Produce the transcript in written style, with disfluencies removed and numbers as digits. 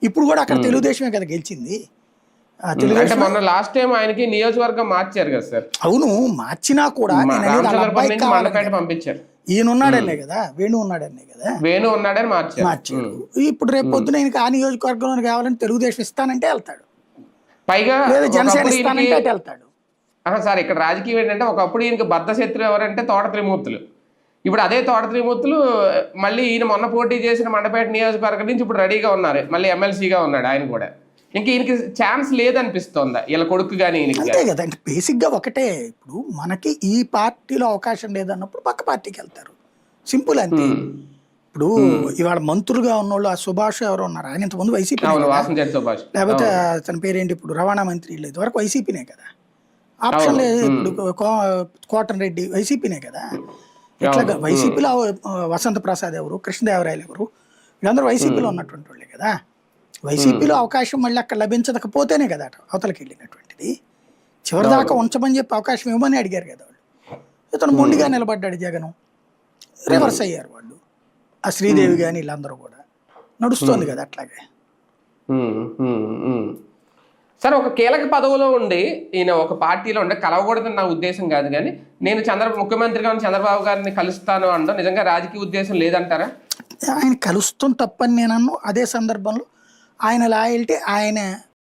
ఇప్పుడు కూడా అక్కడ తెలుగుదేశమే కదా గెలిచింది. అంటే మొన్న లాస్ట్ టైం ఆయనకి నియోజకవర్గం మార్చారు కదా సార్. అవును, మార్చినా కూడా రామచంద్రపురం నుంచి మండపేట పంపించారు. ఈయన ఉన్నాడనే కదా, వేణు ఉన్నాడనే కదా, వేణు ఉన్నాడని మార్చారు. ఇప్పుడు రేపు పొద్దున ఈయనకి ఆ నియోజకవర్గంలో కావాలని తెలుగుదేశం ఇస్తానంటే వెళ్తాడు, పైగా లేదా జనసేన ఇస్తానంటే అటు వెళ్తాడు. సార్ ఇక్కడ రాజకీయం ఏంటంటే ఒకప్పుడు ఈయనకి బద్ధ శత్రువు ఎవరంటే తోట త్రిమూర్తులు. ఇప్పుడు అదే తోట త్రిమూర్తులు మళ్ళీ ఈయన మొన్న పోటీ చేసిన మండపేట నియోజకవర్గం నుంచి ఇప్పుడు రెడీగా ఉన్నారు, మళ్ళీ ఎమ్మెల్సీగా ఉన్నాడు ఆయన కూడా. ఇంకా ఈయనకి ఛాన్స్ లేదనిపిస్తోందా వీళ్ళ కొడుకు కానీ? అంతే కదా, అంటే బేసిక్గా ఒకటే, ఇప్పుడు మనకి ఈ పార్టీలో అవకాశం లేదన్నప్పుడు పక్క పార్టీకి వెళ్తారు, సింపుల్ అంతే. ఇప్పుడు ఇవాళ మంత్రులుగా ఉన్నోళ్ళు ఆ సుభాష్ ఎవరు ఉన్నారు, ఆయన ఇంతకుముందు వైసీపీ, లేకపోతే తన పేరేంటి ఇప్పుడు రవాణా మంత్రి లేదు వరకు వైసీపీనే కదా, ఆప్షన్ లేదు. ఇప్పుడు కోటన్ రెడ్డి వైసీపీనే కదా. ఇట్లా వైసీపీలో వసంత ప్రసాద్ ఎవరు, కృష్ణదేవరాయలు ఎవరు, వీళ్ళందరూ వైసీపీలో ఉన్నటువంటి వాళ్ళే కదా. వైసీపీలో అవకాశం మళ్ళీ అక్కడ లభించకపోతేనే కదా అవతలకి వెళ్ళినటువంటిది. చివరిదాకా ఉంచమని చెప్పి అవకాశం ఇవ్వమని అడిగారు కదా వాళ్ళు. ఇతను మొండిగా నిలబడ్డాడు, జగను రివర్స్ అయ్యారు వాళ్ళు, ఆ శ్రీదేవి కానీ వీళ్ళందరూ కూడా. నడుస్తోంది కదా అట్లాగే. సరే, ఒక కీలక పదవిలో ఉండి ఈయన ఒక పార్టీలో ఉండే కలవకూడదని నా ఉద్దేశం కాదు, కానీ నేను ముఖ్యమంత్రిగా ఉన్న చంద్రబాబు గారిని కలుస్తాను అనడం నిజంగా రాజకీయ ఉద్దేశం లేదంటారా? ఆయన కలుస్తాం తప్పని నేను అదే సందర్భంలో ఆయన లాయల్టీ ఆయన